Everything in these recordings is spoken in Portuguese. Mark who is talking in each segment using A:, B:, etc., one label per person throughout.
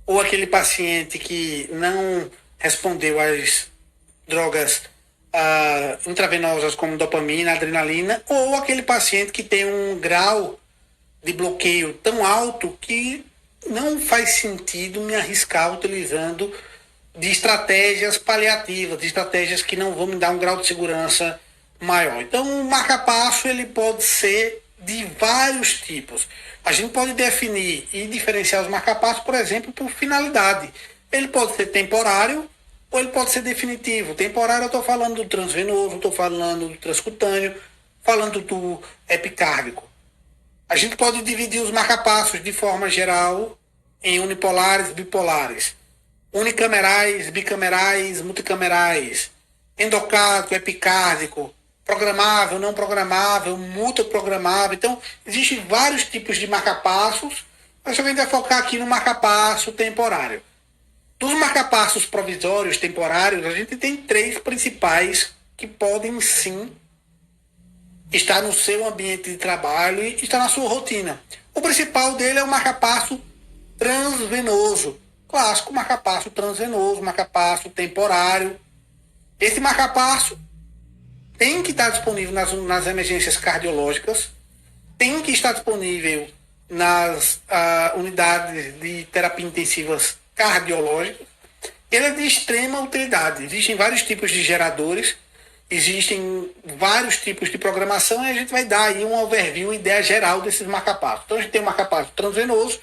A: ou aquele paciente que não respondeu às drogas intravenosas como dopamina, adrenalina, ou aquele paciente que tem um grau de bloqueio tão alto que não faz sentido me arriscar utilizando de estratégias paliativas, de estratégias que não vão me dar um grau de segurança maior. Então, o marca-passo ele pode ser de vários tipos. A gente pode definir e diferenciar os marca-passos, por exemplo, por finalidade. Ele pode ser temporário ou ele pode ser definitivo. Temporário eu estou falando do transvenoso, estou falando do transcutâneo, falando do epicárdico. A gente pode dividir os marca-passos de forma geral em unipolares e bipolares, unicamerais, bicamerais, multicamerais, endocárdico, epicárdico, programável, não programável, multiprogramável. Então, existem vários tipos de marca-passos, mas a gente vai focar aqui no marca-passo temporário. Dos marca-passos provisórios, temporários, a gente tem 3 principais que podem sim estar no seu ambiente de trabalho e estar na sua rotina. O principal dele é o marca-passo transvenoso. Clássico marca-passo transvenoso, marca-passo temporário. Esse marca-passo tem que estar disponível nas emergências cardiológicas, tem que estar disponível nas unidades de terapia intensivas cardiológicas. Ele é de extrema utilidade. Existem vários tipos de geradores, existem vários tipos de programação e a gente vai dar aí um overview, uma ideia geral desses marca-passos. Então a gente tem o marca-passo transvenoso,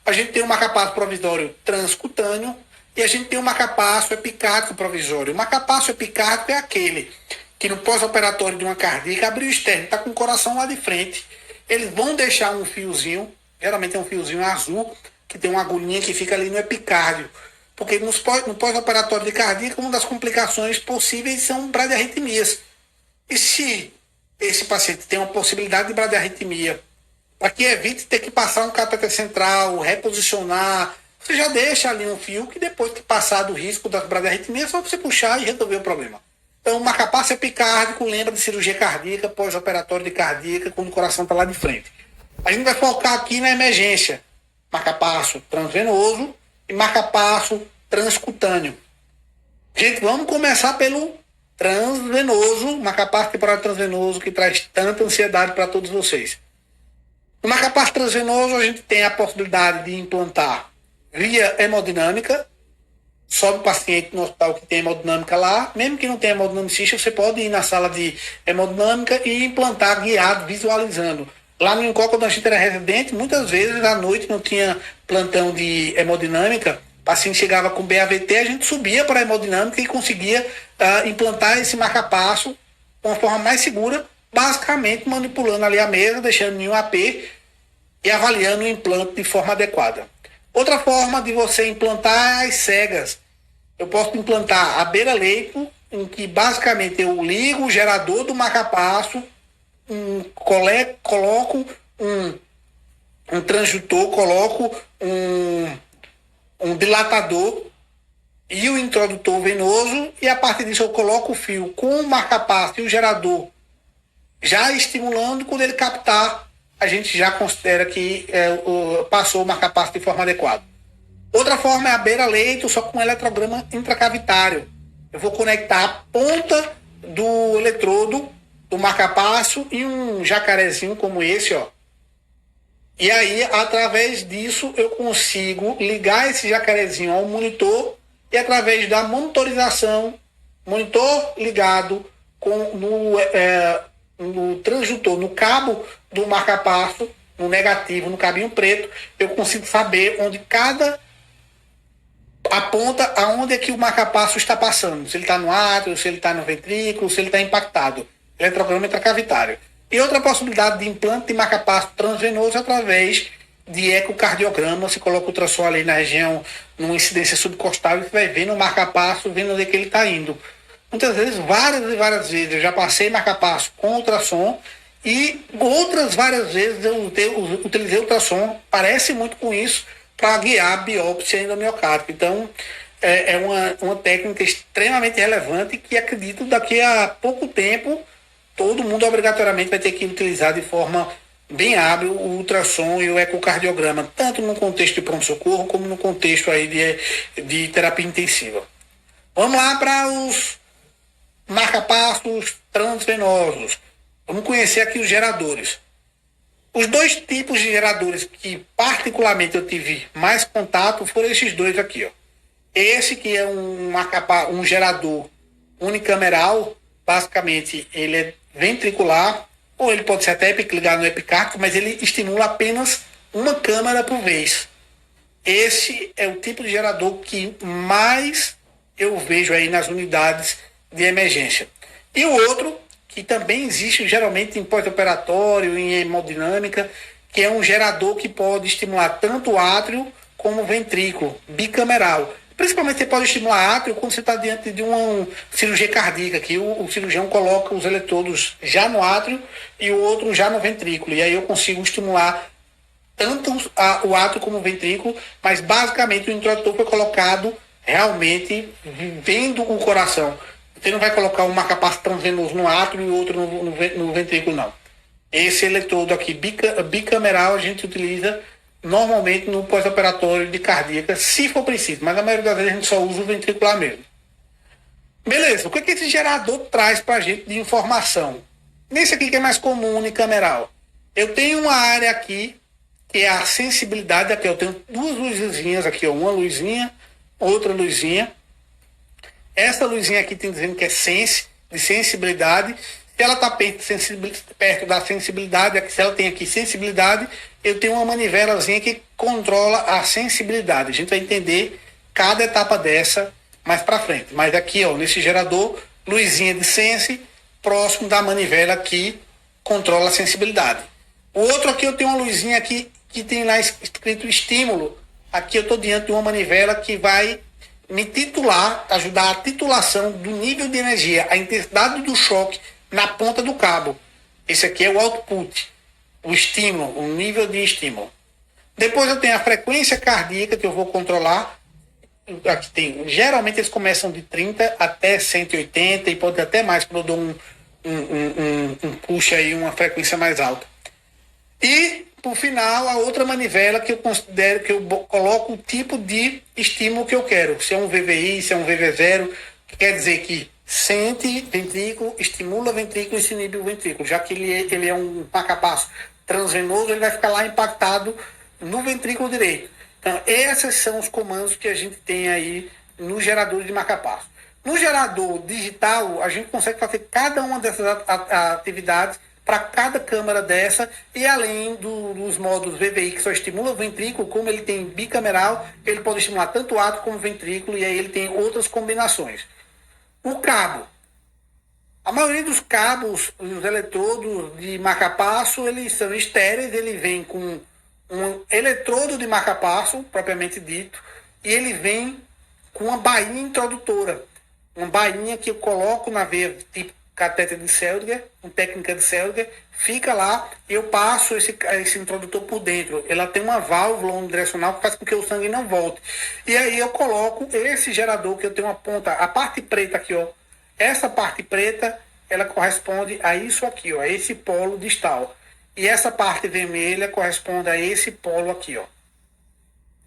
A: a gente tem o marca-passo provisório transcutâneo e a gente tem o marca-passo epicárdico provisório. O marca-passo epicárdico é aquele que no pós-operatório de uma cardíaca abriu o externo, está com o coração lá de frente. Eles vão deixar um fiozinho, geralmente é um fiozinho azul, que tem uma agulhinha que fica ali no epicárdio. Porque no pós-operatório de cardíaca, uma das complicações possíveis são bradiarritmias. E se esse paciente tem uma possibilidade de bradiarritmia, para que evite ter que passar um catéter central, reposicionar, você já deixa ali um fio que depois que passar do risco da bradiarritmia, é só você puxar e resolver o problema. Então, o marca-passo epicárdico lembra de cirurgia cardíaca, pós-operatório de cardíaca, quando o coração está lá de frente. A gente vai focar aqui na emergência. Marca-passo transvenoso e marca-passo transcutâneo. Gente, vamos começar pelo transvenoso, marca-passo temporário transvenoso, que traz tanta ansiedade para todos vocês. No marca-passo transvenoso, a gente tem a possibilidade de implantar via hemodinâmica. Sobe o paciente no hospital que tem hemodinâmica lá, mesmo que não tenha hemodinamicista, você pode ir na sala de hemodinâmica e implantar guiado, visualizando. Lá no INCOR, quando a gente era residente, muitas vezes à noite não tinha plantão de hemodinâmica, o paciente chegava com BAVT, a gente subia para a hemodinâmica e conseguia implantar esse marca-passo de uma forma mais segura, basicamente manipulando ali a mesa, deixando em um AP e avaliando o implante de forma adequada. Outra forma de você implantar é as cegas. Eu posso implantar a beira-leito, em que basicamente eu ligo o gerador do marca-passo, coloco um transdutor, coloco um dilatador e o introdutor venoso, e a partir disso eu coloco o fio com o marca-passo e o gerador já estimulando. Quando ele captar, a gente já considera que passou o marca-passo de forma adequada. Outra forma é a beira-leito, só com eletrograma intracavitário. Eu vou conectar a ponta do eletrodo, do marca-passo, e um jacarezinho como esse, ó. E aí, através disso, eu consigo ligar esse jacarezinho ao monitor e através da monitorização, monitor ligado no transdutor, no cabo do marca-passo, no negativo, no cabinho preto, eu consigo saber onde aponta aonde é que o marca-passo está passando. Se ele está no átrio, se ele está no ventrículo, se ele está impactado. Eletrograma intracavitário. E outra possibilidade de implante de marca-passo transvenoso é através de ecocardiograma. Você coloca o ultrassom ali na região, numa incidência subcostal, e você vai vendo o marca-passo, vendo onde é que ele está indo. Muitas vezes, várias e várias vezes, eu já passei marca-passo com ultrassom e outras várias vezes eu utilizei ultrassom, parece muito com isso, para guiar a biópsia endomiocárdica. Então, é uma técnica extremamente relevante que acredito daqui a pouco tempo todo mundo obrigatoriamente vai ter que utilizar de forma bem hábil o ultrassom e o ecocardiograma, tanto no contexto de pronto-socorro como no contexto aí de terapia intensiva. Vamos lá para os marcapassos transvenosos. Vamos conhecer aqui os geradores. Os dois tipos de geradores que particularmente eu tive mais contato foram esses dois aqui, ó. Esse que é um gerador unicameral, basicamente ele é ventricular, ou ele pode ser até ligado no epicárdico, mas ele estimula apenas uma câmara por vez. Esse é o tipo de gerador que mais eu vejo aí nas unidades de emergência. E o outro, que também existe geralmente em pós-operatório, em hemodinâmica, que é um gerador que pode estimular tanto o átrio como o ventrículo, bicameral. Principalmente você pode estimular átrio quando você está diante de uma cirurgia cardíaca, que o cirurgião coloca os eletrodos já no átrio e o outro já no ventrículo. E aí eu consigo estimular tanto o átrio como o ventrículo, mas basicamente o introdutor foi colocado realmente vendo o coração. Você não vai colocar um marcapasso transvenoso no átrio e outro no ventrículo, não. Esse eletrodo aqui, bicameral, a gente utiliza normalmente no pós-operatório de cardíaca, se for preciso, mas a maioria das vezes a gente só usa o ventricular mesmo. Beleza, o que esse gerador traz para a gente de informação? Nesse aqui que é mais comum, unicameral. Eu tenho uma área aqui, que é a sensibilidade, aqui eu tenho duas luzinhas aqui, ó, uma luzinha, outra luzinha. Essa luzinha aqui tem dizendo que é de sensibilidade. Se ela está perto da sensibilidade, se ela tem aqui sensibilidade, eu tenho uma manivelazinha que controla a sensibilidade. A gente vai entender cada etapa dessa mais para frente. Mas aqui, ó, nesse gerador, luzinha de sense, próximo da manivela que controla a sensibilidade. O outro aqui eu tenho uma luzinha aqui que tem lá escrito estímulo. Aqui eu estou diante de uma manivela que vai me titular, ajudar a titulação do nível de energia, a intensidade do choque na ponta do cabo. Esse aqui é o output, o estímulo, o nível de estímulo. Depois eu tenho a frequência cardíaca que eu vou controlar. Aqui tem, geralmente eles começam de 30 até 180 e pode até mais quando eu dou um push aí, uma frequência mais alta. E, por final, a outra manivela que eu considero, que eu coloco o tipo de estímulo que eu quero. Se é um VVI, se é um VV0, que quer dizer que sente ventrículo, estimula ventrículo e se inibe o ventrículo. Já que ele é um marcapasso transvenoso, ele vai ficar lá impactado no ventrículo direito. Então, esses são os comandos que a gente tem aí no gerador de marcapasso. No gerador digital, a gente consegue fazer cada uma dessas atividades para cada câmara dessa, e além dos modos VVI que só estimula o ventrículo, como ele tem bicameral, ele pode estimular tanto o átrio como o ventrículo, e aí ele tem outras combinações. O cabo. A maioria dos cabos, os eletrodos de marcapasso, eles são estéreis, ele vem com um eletrodo de marcapasso, propriamente dito, e ele vem com uma bainha introdutora. Uma bainha que eu coloco na veia, tipo catéter de Seldinger, com técnica de Seldinger, fica lá e eu passo esse introdutor por dentro. Ela tem uma válvula unidirecional que faz com que o sangue não volte. E aí eu coloco esse gerador, que eu tenho uma ponta, a parte preta aqui, ó. Essa parte preta, ela corresponde a isso aqui, ó, a esse polo distal. E essa parte vermelha corresponde a esse polo aqui, ó.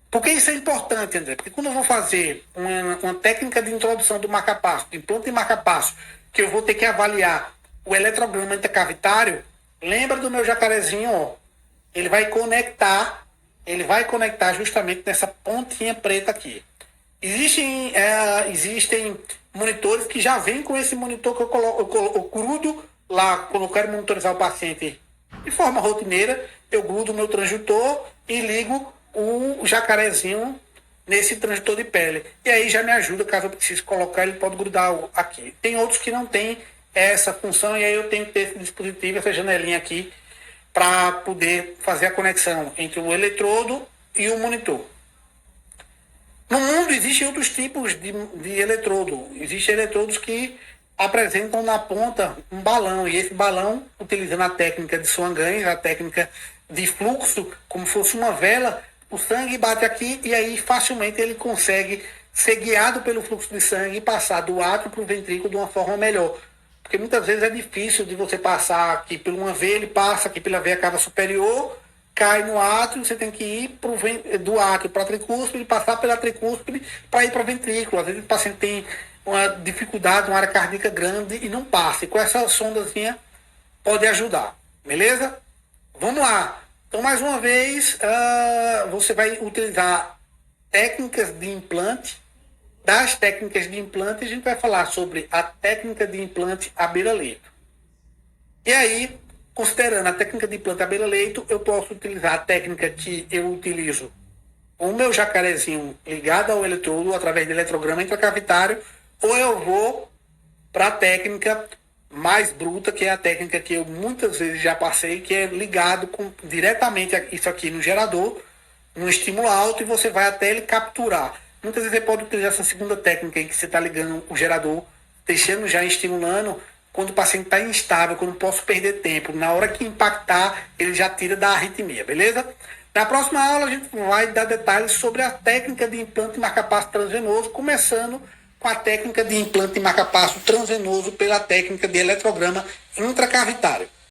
A: Por que isso é importante, André? Porque quando eu vou fazer uma técnica de introdução do marcapasso, de implante de marcapasso, que eu vou ter que avaliar o eletrograma intercavitário, lembra do meu jacarezinho, ó. Ele vai conectar justamente nessa pontinha preta aqui. Existem monitores que já vêm com esse monitor que eu grudo lá, quando eu quero monitorizar o paciente de forma rotineira, eu grudo o meu transdutor e ligo o jacarezinho nesse transdutor de pele. E aí já me ajuda, caso eu precise colocar, ele pode grudar aqui. Tem outros que não tem essa função, e aí eu tenho que ter esse dispositivo, essa janelinha aqui, para poder fazer a conexão entre o eletrodo e o monitor. No mundo existem outros tipos de eletrodo. Existem eletrodos que apresentam na ponta um balão, e esse balão, utilizando a técnica de Swan-Ganz, a técnica de fluxo, como fosse uma vela, o sangue bate aqui e aí facilmente ele consegue ser guiado pelo fluxo de sangue e passar do átrio para o ventrículo de uma forma melhor. Porque muitas vezes é difícil de você passar aqui por uma veia, ele passa aqui pela veia cava superior, cai no átrio, você tem que ir do átrio para a tricúspide, passar pela tricúspide para ir para o ventrículo. Às vezes o paciente tem uma dificuldade, uma área cardíaca grande e não passa. E com essa sondazinha pode ajudar. Beleza? Vamos lá. Então, mais uma vez, você vai utilizar técnicas de implante. Das técnicas de implante, a gente vai falar sobre a técnica de implante à beira-leito. E aí, considerando a técnica de implante à beira-leito, eu posso utilizar a técnica que eu utilizo com o meu jacarezinho ligado ao eletrodo através de eletrograma intracavitário, ou eu vou para a técnica mais bruta, que é a técnica que eu muitas vezes já passei, que é ligado diretamente isso aqui no gerador, no estímulo alto, e você vai até ele capturar. Muitas vezes você pode utilizar essa segunda técnica em que você está ligando o gerador, deixando já estimulando, quando o paciente está instável, quando eu não posso perder tempo. Na hora que impactar, ele já tira da arritmia, beleza? Na próxima aula, a gente vai dar detalhes sobre a técnica de implante marcapasso transvenoso, começando com a técnica de implante marcapasso transvenoso pela técnica de eletrograma intracavitário.